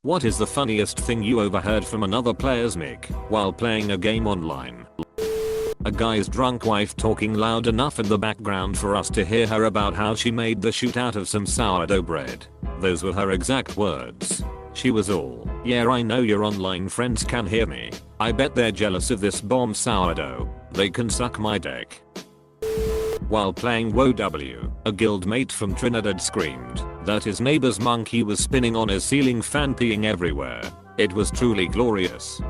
What is the funniest thing you overheard from another player's mic while playing a game online? A guy's drunk wife talking loud enough in the background for us to hear her about how she made the shoot out of some sourdough bread. Those were her exact words. She was all, "Yeah, I know your online friends can hear me. I bet they're jealous of this bomb sourdough. They can suck my dick." While playing WoW, a guildmate from Trinidad screamed that his neighbor's monkey was spinning on his ceiling fan peeing everywhere. It was truly glorious.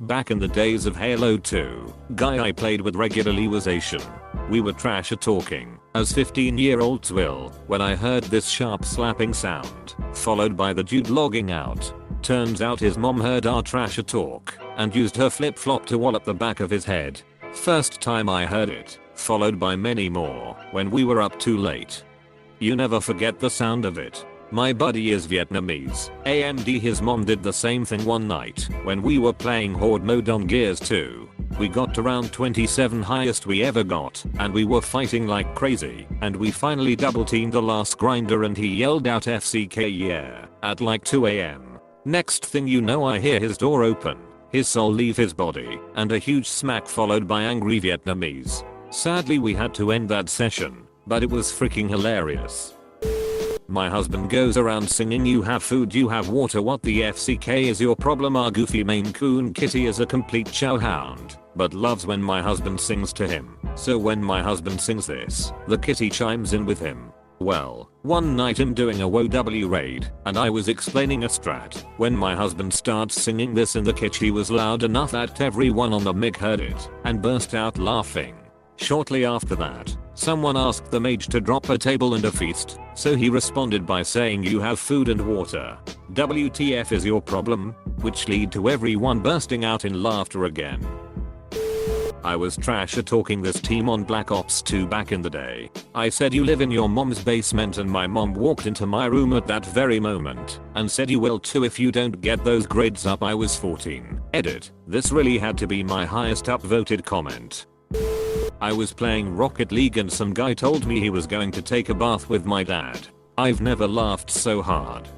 Back in the days of Halo 2, guy I played with regularly was Asian. We were trash talking, as 15-year-olds will, when I heard this sharp slapping sound, followed by the dude logging out. Turns out his mom heard our trash talk, and used her flip-flop to wallop the back of his head. First time I heard it, followed by many more, when we were up too late. You never forget the sound of it. My buddy is Vietnamese. AMD his mom did the same thing one night when we were playing Horde mode on Gears 2. We got to round 27, highest we ever got, and we were fighting like crazy, and we finally double teamed the last grinder and he yelled out FCK yeah at like 2 AM. Next thing you know I hear his door open, his soul leave his body, and a huge smack followed by angry Vietnamese. Sadly we had to end that session, but it was freaking hilarious. My husband goes around singing "You have food, you have water, what the FCK is your problem?" Our goofy Maine Coon kitty is a complete chowhound, but loves when my husband sings to him. So when my husband sings this, the kitty chimes in with him. Well, one night I'm doing a WoW raid, and I was explaining a strat, when my husband starts singing this in the kitchen. He was loud enough that everyone on the mic heard it, and burst out laughing. Shortly after that, someone asked the mage to drop a table and a feast, so he responded by saying "You have food and water. WTF is your problem?" which led to everyone bursting out in laughter again. I was trash talking this team on Black Ops 2 back in the day. I said "You live in your mom's basement," and my mom walked into my room at that very moment and said "You will too if you don't get those grades up." I was 14. Edit. This really had to be my highest upvoted comment. I was playing Rocket League and some guy told me he was going to take a bath with my dad. I've never laughed so hard.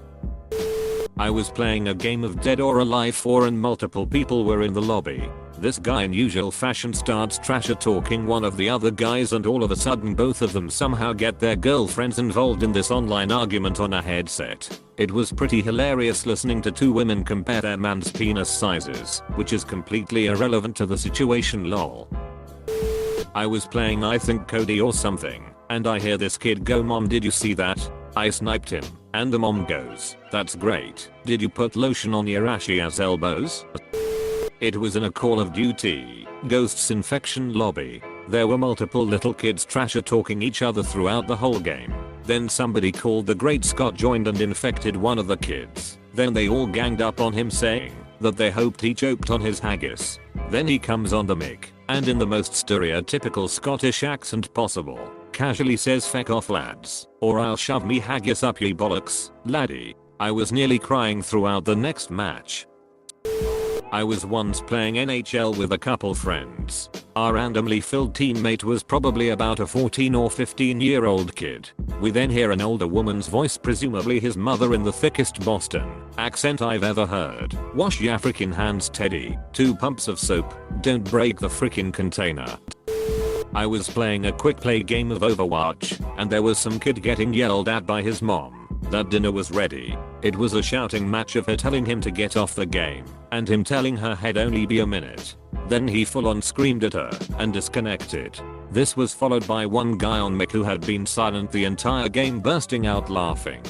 I was playing a game of Dead or Alive 4 and multiple people were in the lobby. This guy in usual fashion starts trash talking one of the other guys, and all of a sudden both of them somehow get their girlfriends involved in this online argument on a headset. It was pretty hilarious listening to two women compare their man's penis sizes, which is completely irrelevant to the situation, lol. I was playing I think Cody or something, and I hear this kid go, "Mom, did you see that? I sniped him." And the mom goes, "That's great. Did you put lotion on your ashy ass elbows?" It was in a Call of Duty Ghosts Infection lobby. There were multiple little kids trash talking each other throughout the whole game. Then somebody called the Great Scott joined and infected one of the kids. Then they all ganged up on him saying that they hoped he choked on his haggis. Then he comes on the mic, and in the most stereotypical Scottish accent possible, casually says "Feck off lads, or I'll shove me haggis up ye bollocks, laddie." I was nearly crying throughout the next match. I was once playing NHL with a couple friends. Our randomly filled teammate was probably about a 14 or 15-year-old kid. We then hear an older woman's voice, presumably his mother, in the thickest Boston accent I've ever heard. "Wash ya frickin' hands, Teddy. 2 pumps of soap. Don't break the frickin' container." I was playing a quick play game of Overwatch, and there was some kid getting yelled at by his mom that dinner was ready. It was a shouting match of her telling him to get off the game, and him telling her he'd only be a minute. Then he full on screamed at her and disconnected. This was followed by one guy on mic who had been silent the entire game bursting out laughing.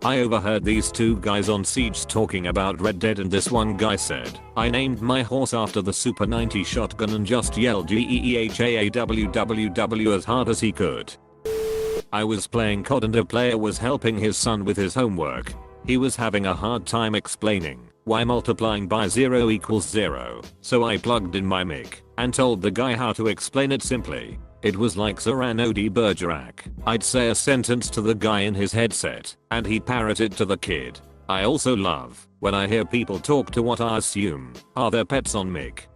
I overheard these two guys on Siege talking about Red Dead, and this one guy said, "I named my horse after the Super 90 shotgun," and just yelled GEEHAAWWW as hard as he could. I was playing COD and a player was helping his son with his homework. He was having a hard time explaining why multiplying by 0 equals 0, so I plugged in my mic and told the guy how to explain it simply. It was like Cyrano de Bergerac. I'd say a sentence to the guy in his headset, and he'd parrot it to the kid. I also love when I hear people talk to what I assume are their pets on mic.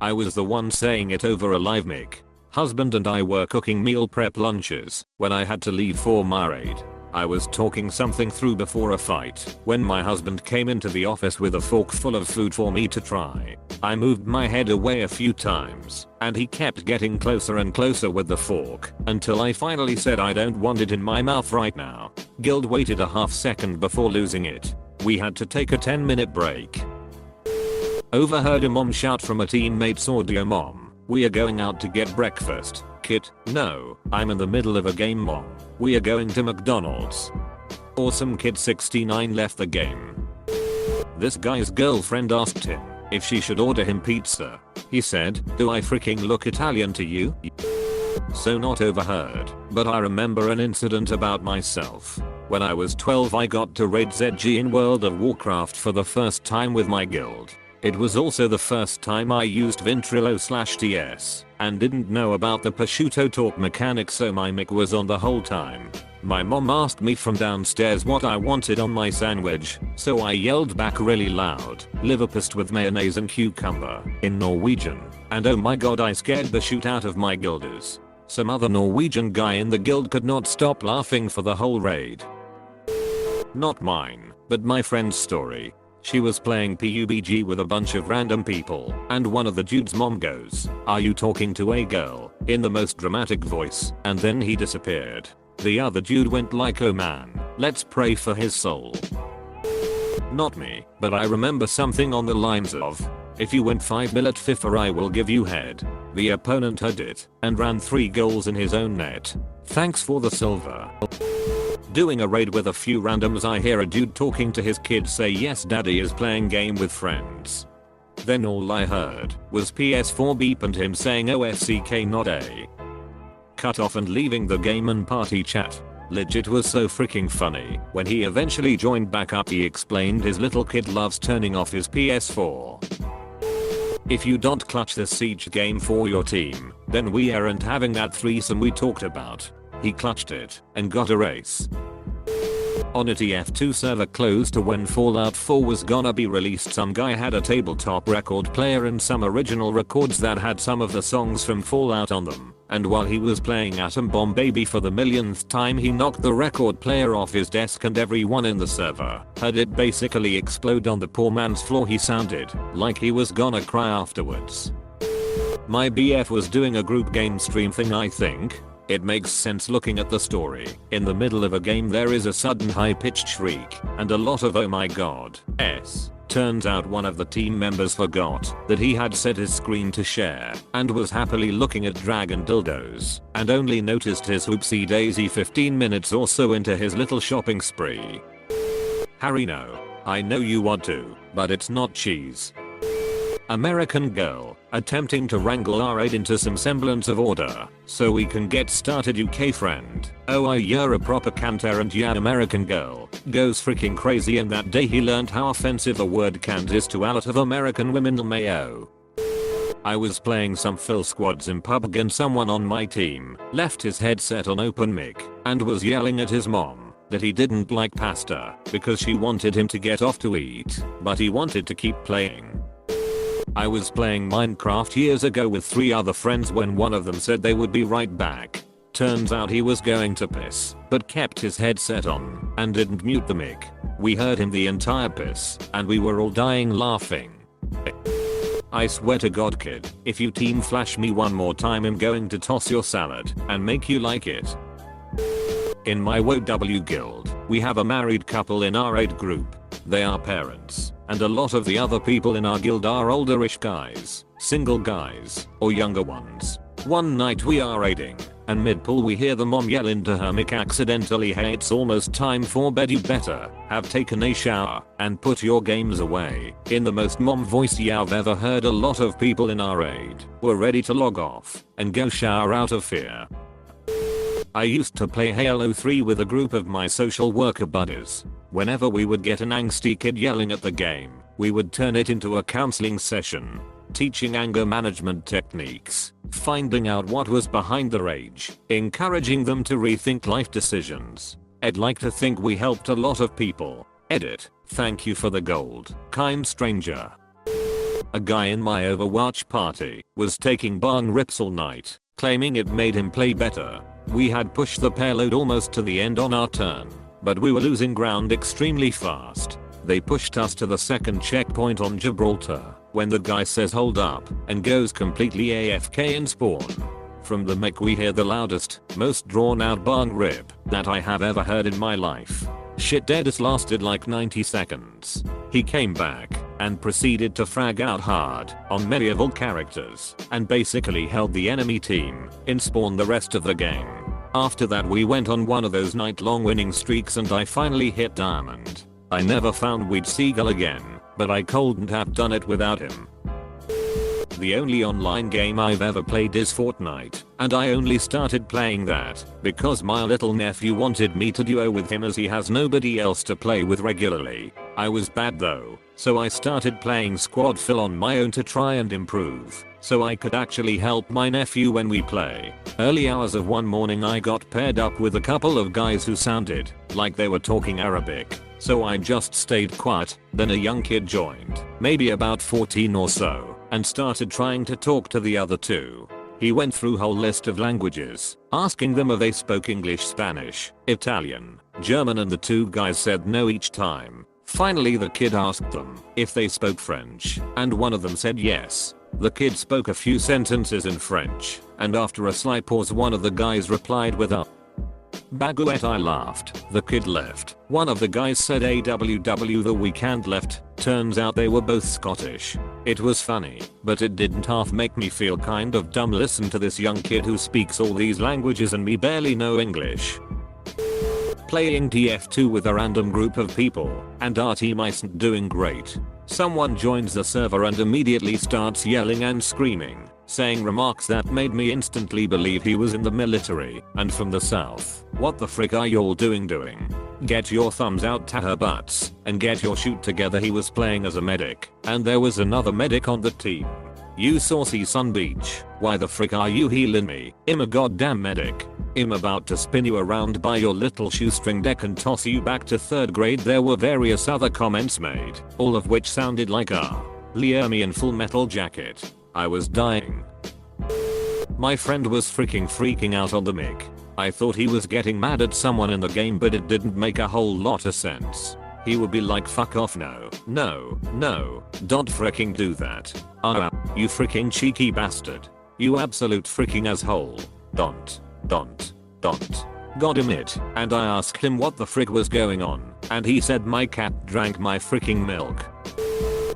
I was the one saying it over a live mic. Husband and I were cooking meal prep lunches when I had to leave for my raid. I was talking something through before a fight when my husband came into the office with a fork full of food for me to try. I moved my head away a few times and he kept getting closer and closer with the fork until I finally said I don't want it in my mouth right now. Guild waited a half second before losing it. We had to take a 10-minute break. Overheard a mom shout from a teammate's audio. Mom, we are going out to get breakfast. Kid, no, I'm in the middle of a game. Mom, we are going to McDonald's. Awesome. Kid 69 left the game. This guy's girlfriend asked him if she should order him pizza. He said, do I freaking look Italian to you? So not overheard, but I remember an incident about myself. When I was 12 I got to raid ZG in World of Warcraft for the first time with my guild. It was also the first time I used Ventrilo/TS and didn't know about the prosciutto talk mechanic, so my mic was on the whole time. My mom asked me from downstairs what I wanted on my sandwich, so I yelled back really loud, "Leverpast with mayonnaise and cucumber," in Norwegian, and oh my god, I scared the shoot out of my guilders. Some other Norwegian guy in the guild could not stop laughing for the whole raid. Not mine, but my friend's story. She was playing PUBG with a bunch of random people, and one of the dude's mom goes, "Are you talking to a girl?" in the most dramatic voice, and then he disappeared. The other dude went like, "Oh man, let's pray for his soul." Not me, but I remember something on the lines of, "If you win 5 mil at FIFA I will give you head." The opponent heard it and ran 3 goals in his own net. Thanks for the silver. Doing a raid with a few randoms, I hear a dude talking to his kid say, "Yes daddy is playing game with friends." Then all I heard was PS4 beep and him saying OFCK not A. Cut off and leaving the game and party chat. Legit was so freaking funny. When he eventually joined back up he explained his little kid loves turning off his PS4. If you don't clutch the siege game for your team, then we aren't having that threesome we talked about. He clutched it and got a race. On a TF2 server close to when Fallout 4 was gonna be released, some guy had a tabletop record player and some original records that had some of the songs from Fallout on them. And while he was playing Atom Bomb Baby for the millionth time, he knocked the record player off his desk and everyone in the server heard it basically explode on the poor man's floor. He sounded like he was gonna cry afterwards. My BF was doing a group game stream thing, I think. It makes sense looking at the story. In the middle of a game there is a sudden high-pitched shriek and a lot of "oh my god" s. Turns out one of the team members forgot that he had set his screen to share and was happily looking at dragon dildos and only noticed his whoopsie daisy 15 minutes or so into his little shopping spree. Harry, no. I know you want to, but it's not cheese. American girl attempting to wrangle R8 into some semblance of order so we can get started. UK friend, "Oh you're a proper canter," and yeah, American girl goes freaking crazy, and that day he learned how offensive the word cant is to a lot of American women. Mayo. I was playing some fill squads in PUBG and someone on my team left his headset on open mic and was yelling at his mom that he didn't like pasta because she wanted him to get off to eat, but he wanted to keep playing. I was playing Minecraft years ago with 3 other friends when one of them said they would be right back. Turns out he was going to piss, but kept his headset on and didn't mute the mic. We heard him the entire piss, and we were all dying laughing. I swear to god kid, if you team flash me one more time I'm going to toss your salad and make you like it. In my WoW guild, we have a married couple in our raid group. They are parents, and a lot of the other people in our guild are olderish guys, single guys, or younger ones. One night we are raiding, and mid-pull we hear the mom yell into her mic accidentally, "Hey, it's almost time for bed, you better have taken a shower and put your games away," in the most mom voice I've ever heard. A lot of people in our raid were ready to log off and go shower out of fear. I used to play Halo 3 with a group of my social worker buddies. Whenever we would get an angsty kid yelling at the game, we would turn it into a counseling session, teaching anger management techniques, finding out what was behind the rage, encouraging them to rethink life decisions. I'd like to think we helped a lot of people. Edit, thank you for the gold, kind stranger. A guy in my Overwatch party was taking bong rips all night, claiming it made him play better. We had pushed the payload almost to the end on our turn, but we were losing ground extremely fast. They pushed us to the second checkpoint on Gibraltar, when the guy says hold up, and goes completely AFK in spawn. From the mech we hear the loudest, most drawn out bang rip that I have ever heard in my life. Shit deadest lasted like 90 seconds. He came back and proceeded to frag out hard on medieval characters and basically held the enemy team in spawn the rest of the game. After that we went on one of those night-long winning streaks and I finally hit diamond. I never found Weed Seagull again, but I couldn't have done it without him. The only online game I've ever played is Fortnite, and I only started playing that because my little nephew wanted me to duo with him as he has nobody else to play with regularly. I was bad though, so I started playing squad fill on my own to try and improve, so I could actually help my nephew when we play. Early hours of one morning I got paired up with a couple of guys who sounded like they were talking Arabic, so I just stayed quiet. Then a young kid joined, maybe about 14 or so, and started trying to talk to the other two. He went through whole list of languages, asking them if they spoke English, Spanish, Italian, German, and the two guys said no each time. Finally the kid asked them if they spoke French, and one of them said yes. The kid spoke a few sentences in French, and after a slight pause one of the guys replied with a baguette. I laughed. The kid left. One of the guys said AWW the weekend left. Turns out they were both Scottish. It was funny, but it didn't half make me feel kind of dumb. Listen to this young kid who speaks all these languages and me barely know English. Playing TF2 with a random group of people, and our team isn't doing great. Someone joins the server and immediately starts yelling and screaming, saying remarks that made me instantly believe he was in the military and from the south. What the frick are y'all doing? Get your thumbs out to her butts and get your shoot together. He was playing as a medic, and there was another medic on the team. You saucy son beach, why the frick are you healing me? I'm a goddamn medic. I'm about to spin you around by your little shoestring deck and toss you back to 3rd grade. There were various other comments made, all of which sounded like Learmy in Full Metal Jacket. I was dying. My friend was freaking out on the mic. I thought he was getting mad at someone in the game, but it didn't make a whole lot of sense. He would be like, fuck off, no, don't freaking do that. You freaking cheeky bastard. You absolute freaking asshole. Don't. Got him it, and I asked him what the frick was going on, and he said my cat drank my freaking milk.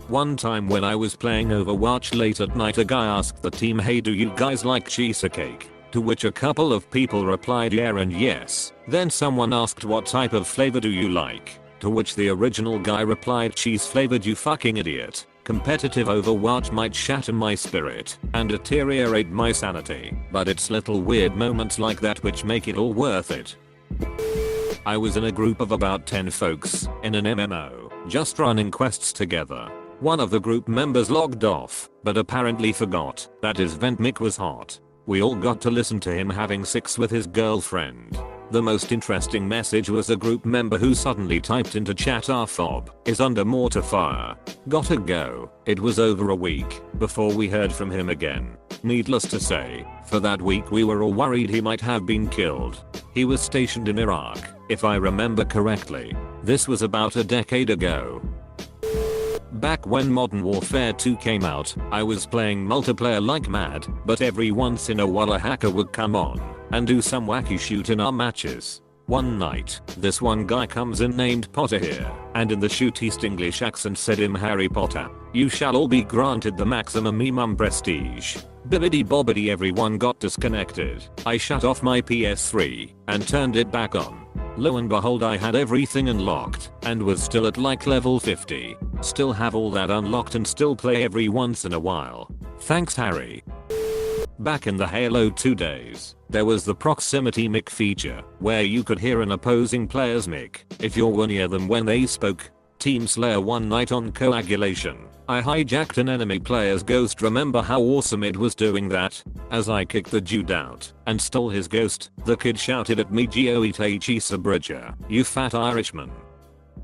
One time when I was playing Overwatch late at night, a guy asked the team, hey, do you guys like cheesecake? To which a couple of people replied yeah and yes. Then someone asked what type of flavor do you like? To which the original guy replied cheese flavored. You fucking idiot. Competitive Overwatch might shatter my spirit and deteriorate my sanity, but it's little weird moments like that which make it all worth it. I was in a group of about 10 folks in an MMO, just running quests together. One of the group members logged off, but apparently forgot that his vent mic was hot. We all got to listen to him having sex with his girlfriend. The most interesting message was a group member who suddenly typed into chat, our fob is under mortar fire. Gotta go. It was over a week before we heard from him again. Needless to say, for that week we were all worried he might have been killed. He was stationed in Iraq, if I remember correctly. This was about a decade ago. Back when Modern Warfare 2 came out, I was playing multiplayer like mad, but every once in a while a hacker would come on and do some wacky shoot in our matches. One night, this one guy comes in named Potter here, and in the shoot East English accent said, "I'm Harry Potter. You shall all be granted the maximum EMUM prestige." Bibbidi bobbidi, everyone got disconnected. I shut off my PS3 and turned it back on. Lo and behold, I had everything unlocked and was still at like level 50. Still have all that unlocked and still play every once in a while. Thanks, Harry. Back in the Halo 2 days, there was the proximity mic feature, where you could hear an opposing player's mic if you were near them when they spoke. Team Slayer one night on Coagulation, I hijacked an enemy player's ghost. Remember how awesome it was doing that? As I kicked the dude out and stole his ghost, the kid shouted at me, "Goethe Sabridger, you fat Irishman."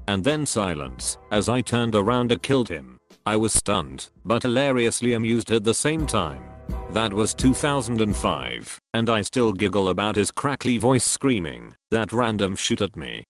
And then silence as I turned around and killed him. I was stunned, but hilariously amused at the same time. That was 2005, and I still giggle about his crackly voice screaming, "That random shoot at me."